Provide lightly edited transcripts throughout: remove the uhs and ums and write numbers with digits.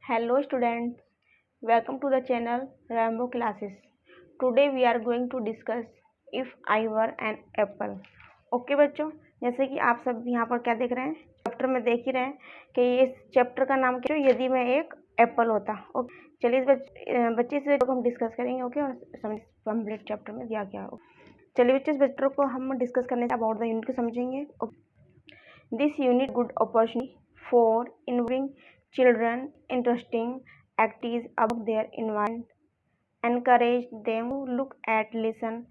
Hello students, welcome to the channel Rambo Classes. Today we are going to discuss if I were an apple. Okay बच्चों, जैसे कि आप सब यहाँ पर क्या देख रहे हैं, चैप्टर में देख ही रहे हैं कि ये चैप्टर का नाम क्या है, यदि मैं एक एप्पल होता। ओके, चलिए इस बच्चे से हम डिस्कस करेंगे। ओके, और समझ कंप्लीट चैप्टर में दिया क्या हो। चलिए बच्चे, इस चैप्टर को हम डिस्कस करने से अबाउट द यूनिट को समझेंगे। This unit good opportunity for involving children interesting activities about their environment, encourage them to look at, listen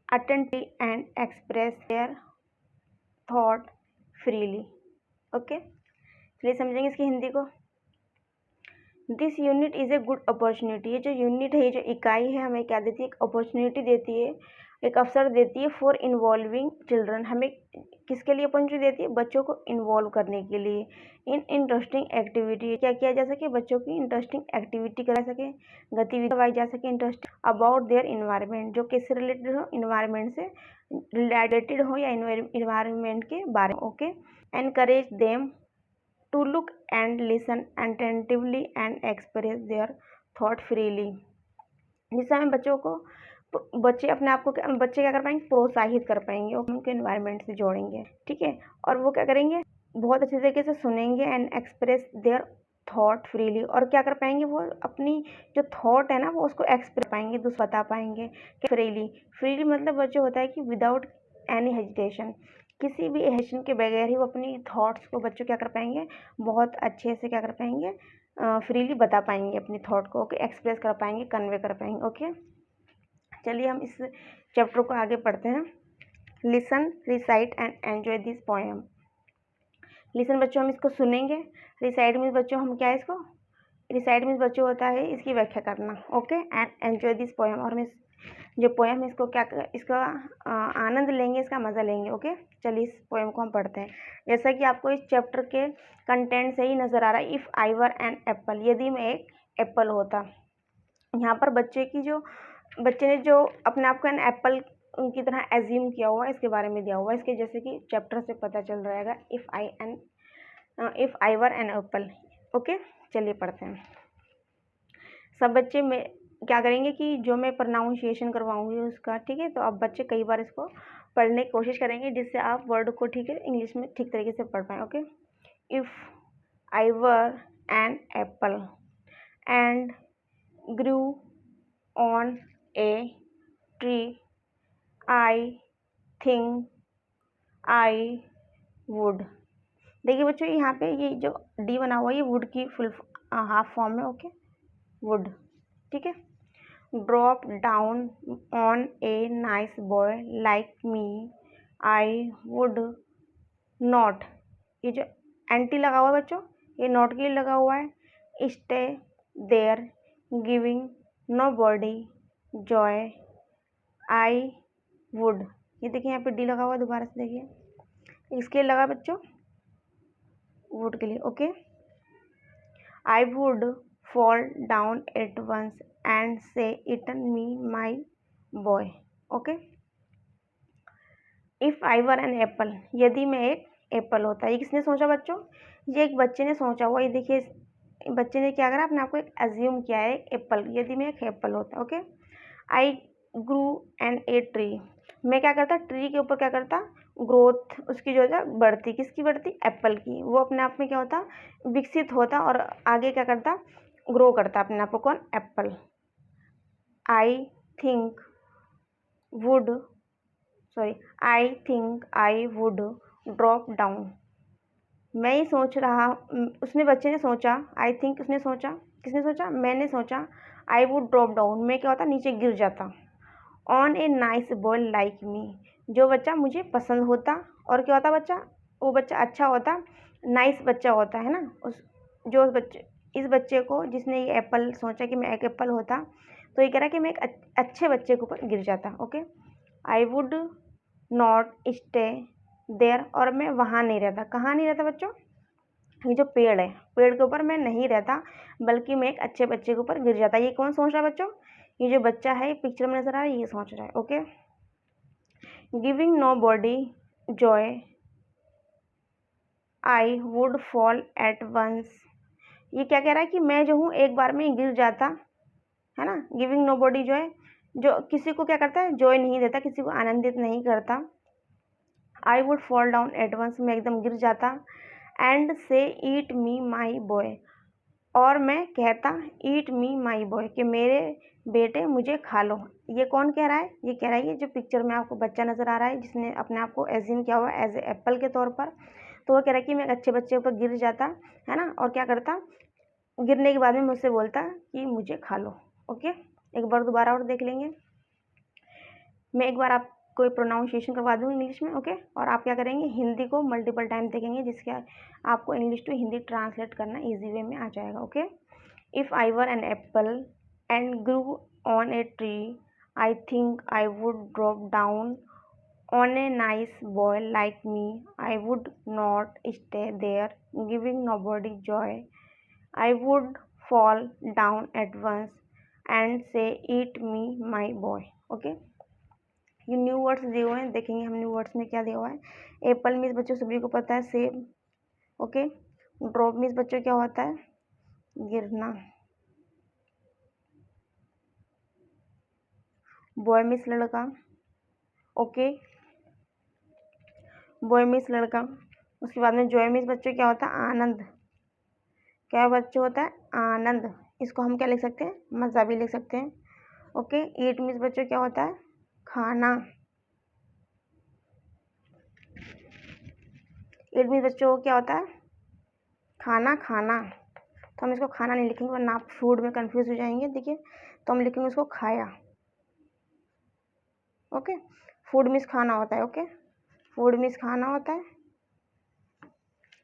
attentively and express their thought freely. Okay, चलिए समझेंगे इसकी हिंदी को। This unit is a good opportunity. ये जो unit है, ये जो इकाई है, हमें क्या देती है, एक अपॉर्चुनिटी देती है, एक अवसर देती है फॉर इन्वॉल्विंग चिल्ड्रन। हमें किसके लिए अपॉर्चुनिटी देती है? बच्चों को इन्वॉल्व करने के लिए इन इंटरेस्टिंग एक्टिविटी। क्या किया जा सके? बच्चों की इंटरेस्टिंग एक्टिविटी करा सके, गतिविधि करवाई जा सके इंटरेस्टिंग अबाउट देयर इन्वायरमेंट, जो किससे रिलेटेड हो? इन्वायरमेंट से रिलेटेड हो या इन्वायरमेंट के बारे में। Okay, encourage them to look and listen attentively and express their thought freely। जिससे हमें बच्चों को, बच्चे अपने आप को, बच्चे क्या कर पाएंगे? प्रोत्साहित कर पाएंगे और उनके एनवायरनमेंट से जोड़ेंगे। ठीक है, और वो क्या करेंगे? बहुत अच्छे तरीके से सुनेंगे and express their thought freely. और क्या कर पाएंगे? वो अपनी जो थॉट है ना, वो उसको एक्सप्रेस पाएंगे, दूसरा बता पाएंगे फ्रीली। फ्रीली मतलब बच्चे होता है कि विदाउट एनी हेजिटेशन, किसी भी हेजिटेशन के बगैर ही वो अपनी थॉट्स को बच्चों क्या कर पाएंगे? बहुत अच्छे से क्या कर पाएंगे? फ्रीली बता पाएंगे अपनी थॉट को। ओके, एक्सप्रेस कर पाएंगे, कन्वे कर पाएंगे। ओके, चलिए हम इस चैप्टर को आगे पढ़ते हैं। Listen, recite and enjoy this poem. Listen बच्चों हम इसको सुनेंगे। रिसाइट मीन्स बच्चों हम क्या है इसको? रिसाइट मीन्स बच्चों होता है इसकी व्याख्या करना। Okay, and enjoy this poem, और हम जो पोएम है इसको क्या, इसका आनंद लेंगे, इसका मज़ा लेंगे। ओके, चलिए इस पोएम को हम पढ़ते हैं। जैसा कि आपको इस चैप्टर के कंटेंट से ही नज़र आ रहा है, if I were an Apple, यदि मैं एक एप्पल होता। यहाँ पर बच्चे ने जो अपने आप को एन एप्पल की तरह एज्यूम किया हुआ है, इसके बारे में दिया हुआ है। इसके जैसे कि चैप्टर से पता चल रहेगा, if I were an apple. Okay, चलिए पढ़ते हैं। सब बच्चे में क्या करेंगे कि जो मैं प्रोनाउंसिएशन करवाऊंगी उसका, ठीक है, तो अब बच्चे कई बार इसको पढ़ने की कोशिश करेंगे, जिससे आप वर्ड को, ठीक है, इंग्लिश में ठीक तरीके से पढ़ पाएँ। Okay, if I were an apple and grew on a tree, I think I would. देखिए बच्चों, यहाँ पे ये जो डी बना हुआ है, ये वुड की फुल हाफ फॉर्म है। ओके, वुड, ठीक है। Drop down on a nice boy like me, I would not. ये जो एंटी लगा हुआ है बच्चों, ये नॉट के लिए लगा हुआ है। Stay there giving nobody joy, I would. ये देखिए यहाँ पे डी लगा हुआ है, दोबारा से देखिए, इसके लिए लगा बच्चों, वुड के लिए। Okay, I would fall down at once and say eaten me my boy। Okay, if I were an Apple, यदि मैं एक एप्पल होता। ये किसने सोचा बच्चों? ये एक बच्चे ने सोचा हुआ। ये देखिए, बच्चे ने क्या करा? अपने आप को एक एज्यूम किया है एप्पल, यदि मैं एक एप्पल होता। Okay, I grew on a tree, मैं क्या करता? ट्री के ऊपर क्या करता? ग्रोथ उसकी जो है बढ़ती। किसकी बढ़ती? एप्पल की। वो अपने आप में क्या होता? विकसित होता और आगे क्या करता? ग्रो करता अपने आप को। कौन? Apple. I think I would drop down. मैं ही सोच रहा, उसने, बच्चे ने सोचा, आई थिंक उसने सोचा, किसने सोचा? मैंने सोचा, आई वुड ड्रॉप डाउन, मैं क्या होता? नीचे गिर जाता। On a nice boy like मी, जो बच्चा मुझे पसंद होता। और क्या होता बच्चा? वो बच्चा अच्छा होता, नाइस बच्चा होता है ना। जो बच्चे, इस बच्चे को, जिसने ये एप्पल सोचा कि मैं एक एप्पल होता, तो ये कह रहा है कि मैं एक अच्छे बच्चे के ऊपर गिर जाता। Okay, I would not stay there, और मैं वहाँ नहीं रहता। कहाँ नहीं रहता बच्चों? ये जो पेड़ है, पेड़ के ऊपर मैं नहीं रहता, बल्कि मैं एक अच्छे बच्चे के ऊपर गिर जाता। ये कौन सोच रहा है बच्चों? ये जो बच्चा है, पिक्चर में नजर आ रहा है, ये सोच रहा है। Okay, giving nobody joy, I would fall at once. ये क्या कह रहा है कि मैं जो हूँ एक बार में गिर जाता, है ना। गिविंग नो बॉडी जॉय, जो किसी को क्या करता है, जॉय नहीं देता, किसी को आनंदित नहीं करता। I would fall down at once, मैं एकदम गिर जाता। And say eat me my boy, और मैं कहता ईट मी माई बॉय, कि मेरे बेटे मुझे खा लो। ये कौन कह रहा है, ये कह रहा है ये जो पिक्चर में आपको बच्चा नज़र आ रहा है, जिसने अपने आप को एज्यूम किया हुआ एज ए एप्पल के तौर पर। तो वो कह रहा है कि मैं अच्छे बच्चे पर गिर जाता, है ना, और क्या करता, गिरने के बाद में मुझसे बोलता कि मुझे खा लो। ओके, एक बार दोबारा और देख लेंगे। मैं एक बार आपको प्रोनाउंसिएशन करवा दूँ इंग्लिश में, ओके, और आप क्या करेंगे, हिंदी को मल्टीपल टाइम देखेंगे, जिसके आपको इंग्लिश टू हिंदी ट्रांसलेट करना ईजी वे में आ जाएगा। Okay, if I were an apple and grew on a tree, I think I would drop down on a nice boy like me, I would not stay there giving nobody joy, I would fall down at once and say eat me my boy. Okay, ये new words दिए हुए हैं, देखेंगे हम new words में क्या दिया हुआ है। एप्पल मीन्स बच्चों सभी को पता है सेब। ओके, ड्रॉप मीन्स बच्चों क्या होता है, गिरना। बॉय मीन्स लड़का। ओके, बॉय मीन्स लड़का। उसके बाद में जॉय मीन्स बच्चों क्या होता है, आनंद। क्या बच्चों होता है, आनंद। इसको हम क्या लिख सकते हैं, मज़ा भी लिख सकते हैं। ओके, ईट मीन्स बच्चों क्या होता है, खाना। ईट मीन्स बच्चों को क्या होता है, खाना, खाना। तो हम इसको खाना नहीं लिखेंगे वरना आप फूड में कंफ्यूज हो जाएंगे। देखिए, तो हम लिखेंगे उसको खाया। ओके, फूड मीन्स खाना होता है। ओके, फूड मीन्स खाना होता है,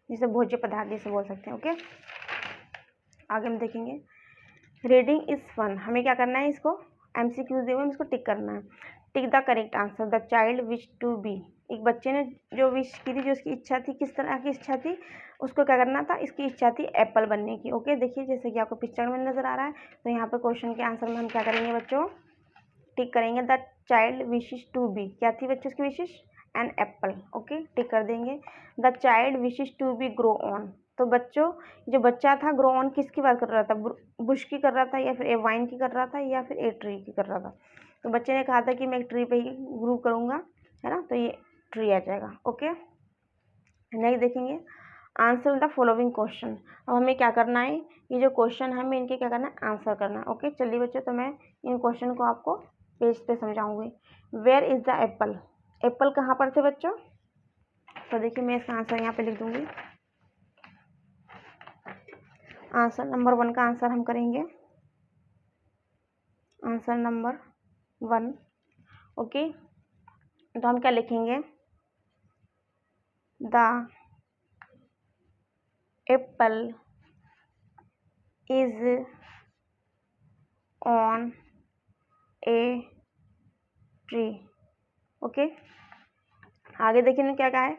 जिसे भोज्य पदार्थ जैसे बोल सकते हैं। ओके, आगे हम देखेंगे। रीडिंग इज़ फन, हमें क्या करना है, इसको MCQs दिए हुए इसको टिक करना है। Tick the correct answer, the child wish to be, एक बच्चे ने जो विश की थी, जो उसकी इच्छा थी, किस तरह की इच्छा थी, उसको क्या करना था, इसकी इच्छा थी एप्पल बनने की। ओके, देखिए जैसे कि आपको पिक्चर में नज़र आ रहा है, तो यहाँ पर क्वेश्चन के आंसर में हम क्या करेंगे बच्चों, टिक करेंगे। The child wishes to be, क्या थी बच्चों उसकी विशेष, एन एप्पल। ओके, टिक कर देंगे। The child wishes to be grow on, तो बच्चों जो बच्चा था ग्रो ऑन किसकी बात कर रहा था, बुश की कर रहा था, या फिर ए वाइन की कर रहा था, या फिर ए ट्री की कर रहा था। तो बच्चे ने कहा था कि मैं एक ट्री पे ही ग्रो करूँगा, है ना, तो ये ट्री आ जाएगा। ओके, नेक्स्ट देखेंगे, आंसर द फॉलोइंग क्वेश्चन। अब हमें क्या करना है, ये जो क्वेश्चन है हमें इनके क्या करना है, आंसर करना है। ओके, चलिए बच्चों, तो मैं इन क्वेश्चन को आपको पेज पे समझाऊंगी। Where is the apple, apple कहाँ पर थे बच्चों, तो देखिए मैं इसका आंसर यहाँ पे लिख दूंगी। आंसर नंबर 1 का आंसर हम करेंगे, आंसर नंबर 1। ओके, तो हम क्या लिखेंगे, the Apple is on a tree. Okay, आगे देखिए ने क्या कहा है,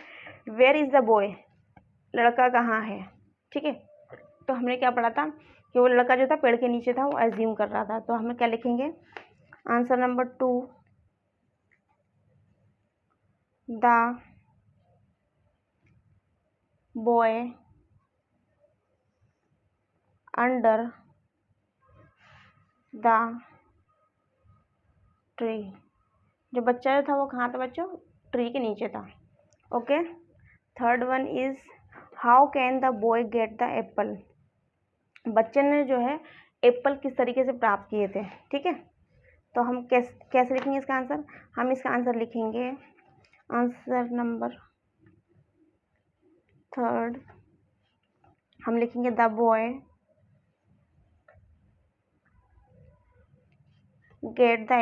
वेयर इज़ द बॉय, लड़का कहाँ है। ठीक है, तो हमने क्या पढ़ा था कि वो लड़का जो था पेड़ के नीचे था, वो एज्यूम कर रहा था। तो हमें क्या लिखेंगे, answer number 2, the boy under the tree, जो बच्चा जो था वो कहाँ था बच्चों, ट्री के नीचे था। Okay, third one is how can the boy get the Apple, बच्चे ने जो है एप्पल किस तरीके से प्राप्त किए थे। ठीक है, तो हम कैसे लिखेंगे इसका आंसर, हम इसका आंसर लिखेंगे, आंसर नंबर 3 हम लिखेंगे the boy get the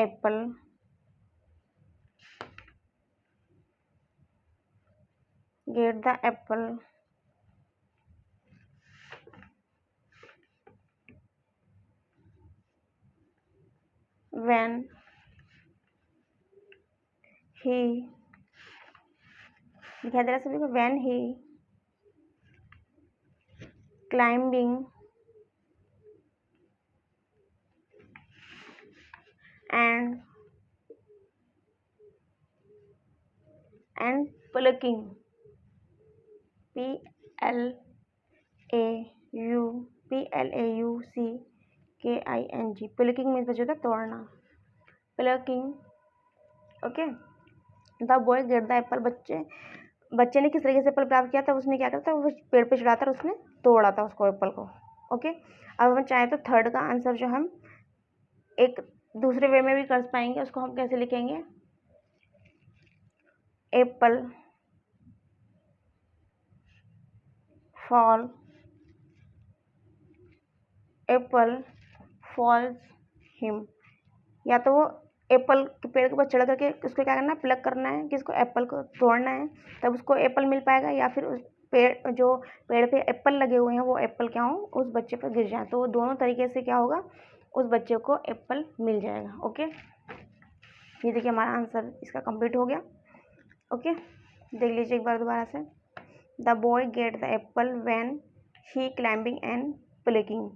apple when he, दिखाई दे रहा है सभी को, when he climbing and plucking, PLAUKING PLAUCKING। Plucking means बच्चों होता है तोड़ना, plucking. Okay. The boy get the Apple. बच्चे ने किस तरीके से एप्पल प्राप्त किया था, उसने क्या करा था, वो पेड़ पे चढ़ा था, उसने तोड़ा था उसको, एप्पल को। ओके। अब हम चाहें तो थर्ड का आंसर जो हम एक दूसरे वे में भी कर पाएंगे, उसको हम कैसे लिखेंगे, एप्पल फॉल्स हिम। या तो वो एप्पल के पेड़ के ऊपर चढ़ करके उसको क्या करना है, प्लग करना है, किसको, एप्पल को तोड़ना है, तब उसको एप्पल मिल पाएगा, या फिर उस पेड़ पे एप्पल लगे हुए हैं वो एप्पल क्या हो, उस बच्चे पर गिर जाए, तो दोनों तरीके से क्या होगा, उस बच्चे को एप्पल मिल जाएगा। ओके। ये देखिए हमारा आंसर इसका कंप्लीट हो गया। ओके, देख लीजिए एक बार दोबारा से। The boy get the Apple when he climbing and plucking.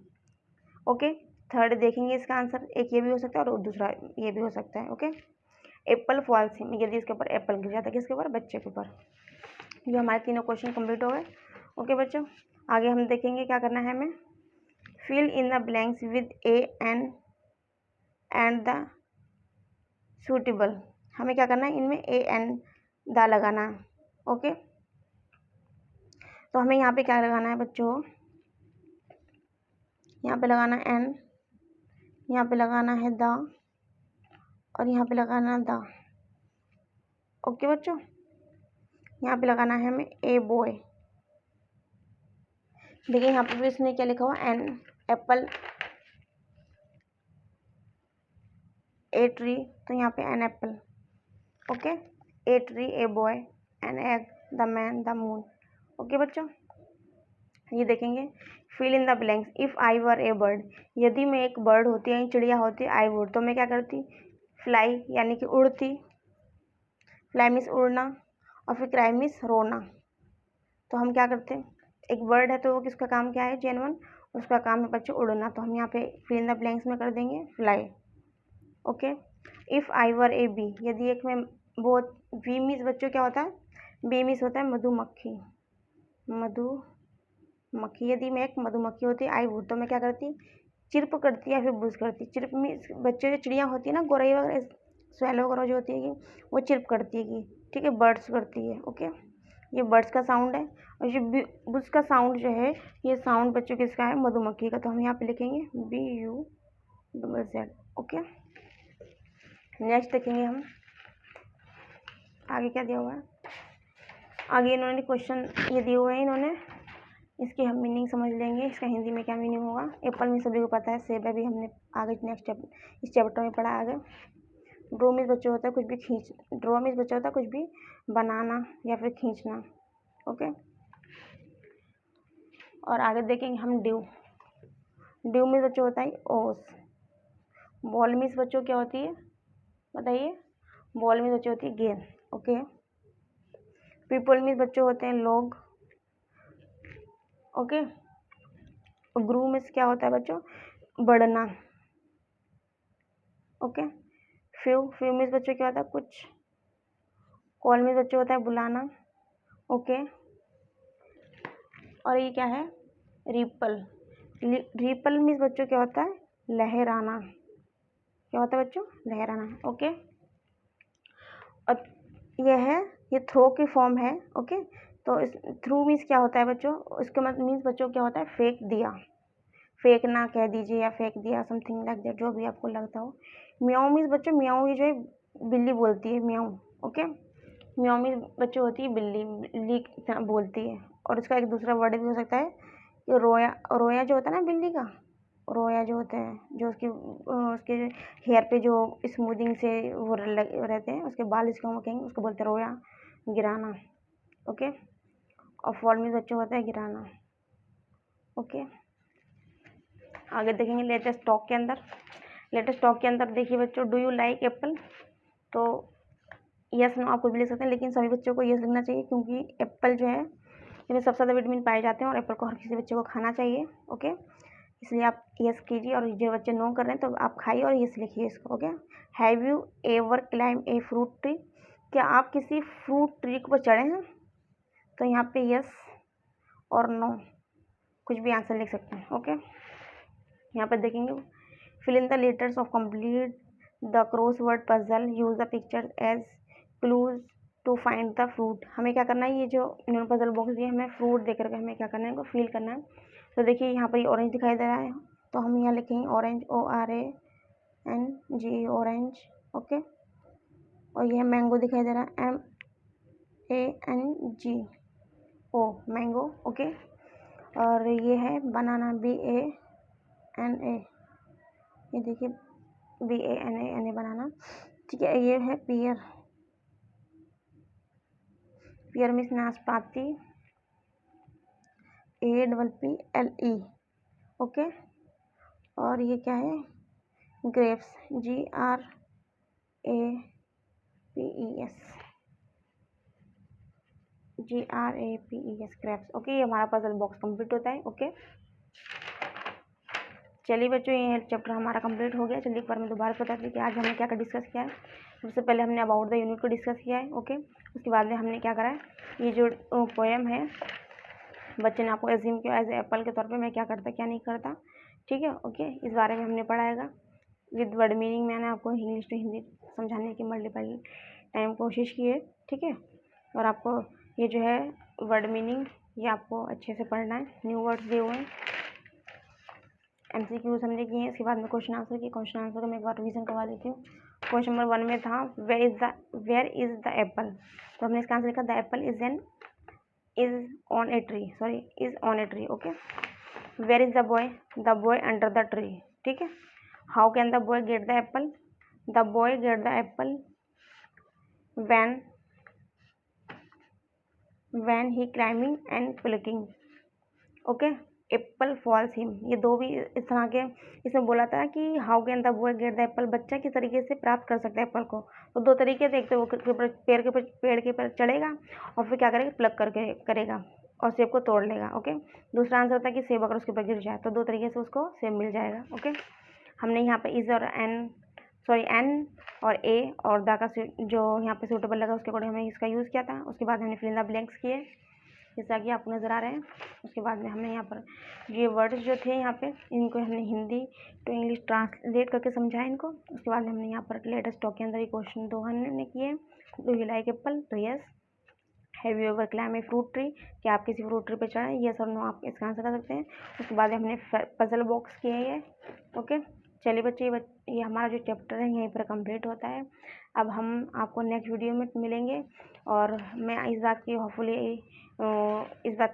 Okay. Third देखेंगे इसका आंसर, एक ये भी हो सकता है और दूसरा ये भी हो सकता है। ओके। एप्पल फॉल्स हिम, यदि इसके ऊपर एप्पल गिर जाता है, किसके ऊपर, बच्चे के ऊपर। ये हमारे तीनों क्वेश्चन कंप्लीट हो गए। ओके बच्चों, आगे हम देखेंगे क्या करना है हमें, fill in the blanks with a and the suitable. हमें क्या करना है, इनमें ए एंड द लगाना है। ओके। तो हमें यहाँ पे क्या लगाना है बच्चों, यहाँ पे लगाना एन, यहाँ पे लगाना है द, और यहाँ पे लगाना द। ओके बच्चों, यहाँ पे लगाना है हमें ए बॉय। देखिए यहाँ पे भी इसने क्या लिखा हुआ, एन एप्पल, ए ट्री, तो यहाँ पे an apple. Okay. A tree, a boy, an egg, the man, the moon. Okay बच्चों, ये देखेंगे, fill in the blanks. If I were a bird, यदि मैं एक बर्ड होती है, चिड़िया होती, आई वुड, तो मैं क्या करती, फ्लाई यानी कि उड़ती, फ्लाई मीन्स उड़ना, और फिर क्राई मीन्स रोना। तो हम क्या करते हैं, एक बर्ड है तो वो किसका काम क्या है, जेनवन, उसका काम है बच्चों उड़ना, तो हम यहाँ पे फिल इन द ब्लैंक्स में कर देंगे fly. Okay. If I were a bee, यदि एक में बहुत, बी मीन्स बच्चों क्या होता है, बी मीन्स होता है मधुमक्खी, मधुमक्खी। यदि मैं एक मधुमक्खी होती, आई वुड, तो मैं क्या करती, चिर्प करती या फिर बुज करती। चिर्प मीन्स बच्चे जो चिड़िया होती है ना, गोरई वगैरह, स्वैलो वगैरह जो होती है वो चिर्प करती है, ठीक है, बर्ड्स करती है। ओके, ये बर्ड्स का साउंड है। और ये बुज का साउंड जो है, ये साउंड बच्चों किसका है, मधुमक्खी का, तो हम यहाँ पे लिखेंगे BUZZ। ओके। नेक्स्ट देखेंगे हम, आगे क्या दिया हुआ है, आगे इन्होंने क्वेश्चन ये दिए हुए हैं, इन्होंने इसकी हम मीनिंग समझ लेंगे, इसका हिंदी में क्या मीनिंग होगा। एप्पल में सभी को पता है, सेब है भी हमने आगे नेक्स्ट इस चैप्टर में पढ़ा आगे। ड्रो मीन्स बच्चों होता है कुछ भी ड्रो मीन्स बच्चा होता है कुछ भी बनाना या फिर खींचना। ओके। और आगे देखेंगे हम ड्यू मीन्स बच्चों होता है ओस। बॉल मीन्स बच्चों क्या होती है बताइए, बॉल मीन्स बच्चों होती है गेंद। ओके। पीपल मीन्स बच्चों होते हैं लोग। ओके। ग्रू मीन्स क्या होता है बच्चों, बढ़ना। ओके। फ्यू मीन्स बच्चों क्या होता है कुछ। कॉल मीन्स बच्चों होता है बुलाना। ओके। और ये क्या है, रिपल मीन्स बच्चों क्या होता है, लहराना। क्या होता है बच्चों, लहराना। ओके। और ये थ्रो की फॉर्म है। ओके। तो इस थ्रू मीन्स क्या होता है बच्चों, इसके मतलब मीन्स बच्चों क्या होता है, फेंक दिया, फेंकना कह दीजिए, या फेंक दिया, समथिंग लाइक दैट, जो भी आपको लगता हो। म्याऊ मीन्स बच्चों, म्याऊ ये जो है बिल्ली बोलती है, म्याऊ। ओके। म्याऊ मीन्स बच्चों होती है बिल्ली बोलती है। और इसका एक दूसरा वर्ड भी हो सकता है कि रोया जो होता है ना बिल्ली का, रोया जो होता है, जो उसके हेयर पे जो स्मूदिंग से वो रहते हैं, उसके बाल इसको हम कहेंगे, उसको बोलते हैं रोया, गिराना। ओके। और फॉल मीन्स बच्चों होता है गिराना। ओके। आगे देखेंगे लेटेस्ट टॉक के अंदर देखिए बच्चों, डू यू लाइक एप्पल, तो यस नो आप कुछ भी लिख सकते हैं, लेकिन सभी बच्चों को यस लिखना चाहिए, क्योंकि एप्पल जो है इसमें सबसे ज़्यादा विटामिन पाए जाते हैं, और एप्पल को हर किसी बच्चे को खाना चाहिए। ओके। इसलिए आप यस कीजिए, और जो बच्चे नो कर रहे हैं तो आप खाइए और यस लिखिए इसको। Okay. Have you ever climb a fruit tree, क्या आप किसी फ्रूट ट्री के ऊपर चढ़े हैं, तो यहाँ पे यस और नो कुछ भी आंसर लिख सकते हैं। ओके, यहाँ पर देखेंगे fill in the letters of complete the crossword puzzle, use the picture as clues to find the fruit. हमें क्या करना है, ये जो इन्होंने पजल बॉक्स दिए हमें फ्रूट दे करके हमें क्या करना है, इनको फील करना है। तो देखिए यहाँ पर ये ऑरेंज दिखाई दे रहा है, तो हम यहाँ लिखेंगे ऑरेंज, ORANG, ऑरेंज। ओके, और यह मैंगो दिखाई दे रहा है, MANGO, मैंगो। ओके, और ये है बनाना, BANA, ये देखिए BANA बनाना। ठीक है, ये है पियर, पियर मीन्स नाशपाती, APPLE। ओके, और ये क्या है, ग्रेप्स, GRAPES, ग्रेप्स। ओके, ये हमारा पजल बॉक्स कंप्लीट होता है। ओके, चलिए बच्चों, ये चैप्टर हमारा कंप्लीट हो गया। चलिए एक बार मैं दोबारा बता दी कि आज हमने क्या क्या डिस्कस किया है। सबसे पहले हमने अबाउट द यूनिट को डिस्कस किया है। ओके, उसके बाद में हमने क्या करा है, ये जो पोएम है बच्चे ने आपको एज्यूम किया एज एप्पल के तौर पे मैं क्या करता क्या नहीं करता। ठीक है, ओके, इस बारे में हमने पढ़ाएगा। विद वर्ड मीनिंग मैंने आपको इंग्लिश टू हिंदी समझाने की मल्टीपल टाइम कोशिश की है। ठीक है, और आपको ये जो है वर्ड मीनिंग ये आपको अच्छे से पढ़ना है। न्यू वर्ड्स दिए हुए हैं, MCQs हमने किए हैं। इसके बाद में क्वेश्चन आंसर की, क्वेश्चन आंसर का मैं एक बार रिवीजन करवा देती हूँ। क्वेश्चन नंबर 1 में था वेयर इज द एप्पल, तो हमने इसका आंसर लिखा the apple is on a tree। Okay, where is the boy under the tree. ठीक है, how can the boy get the apple, the boy get the apple when he climbing and plucking। Okay, apple falls him, ये दो भी इस तरह के इसमें बोला था कि how can the boy get the Apple, बच्चा किस तरीके से प्राप्त कर सकता है एप्पल को। तो दो तरीके से, एक तो वो पेड़ के ऊपर चढ़ेगा और फिर क्या करेगा, प्लग करके करेगा और सेब को तोड़ लेगा। ओके, दूसरा आंसर होता है कि सेब अगर उसके ऊपर गिर जाए तो दो तरीके से उसको सेब मिल जाएगा। ओके, हमने यहाँ पे इज और एन और ए और द का जो यहाँ पे सूटेबल लगा उसके अकॉर्डिंग हमने इसका यूज़ किया था। उसके बाद हमने फिल इन द ब्लैंक्स किए जैसा कि आपको नज़र आ रहे हैं। उसके बाद में हमने यहाँ पर ये वर्ड्स जो थे यहाँ पे इनको हमने हिंदी टू इंग्लिश ट्रांसलेट करके समझाया इनको। उसके बाद हमने यहाँ पर लेटेस्ट टॉक के अंदर ये क्वेश्चन 2 हमने किए। डू यू लाइक एप्पल, तो yes. Have you ever climb a fruit tree, क्या आप किसी फ्रूट ट्री पर चढ़े, यस और नो आप इसका आंसर कर सकते हैं। उसके बाद हमने पजल बॉक्स किए हैं। ओके, चलिए बच्चे, ये हमारा जो चैप्टर है यहीं पर कंप्लीट होता है। अब हम आपको नेक्स्ट वीडियो में मिलेंगे और मैं इस बात की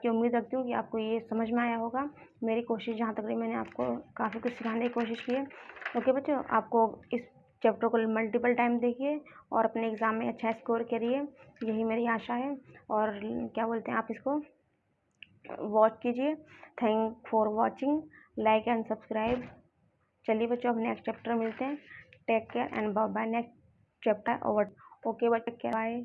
उम्मीद रखती हूँ कि आपको ये समझ में आया होगा। मेरी कोशिश जहाँ तक रही मैंने आपको काफ़ी कुछ सिखाने की कोशिश की है। ओके बच्चों, आपको इस चैप्टर को मल्टीपल टाइम देखिए और अपने एग्ज़ाम में अच्छा स्कोर करिए, यही मेरी आशा है। और क्या बोलते हैं, आप इसको वॉच कीजिए। Thank for watching, like and subscribe. चलिए बच्चों, अब नेक्स्ट चैप्टर मिलते हैं। Take care and bye bye. Next chapter over. Okay बच्चों, बाय।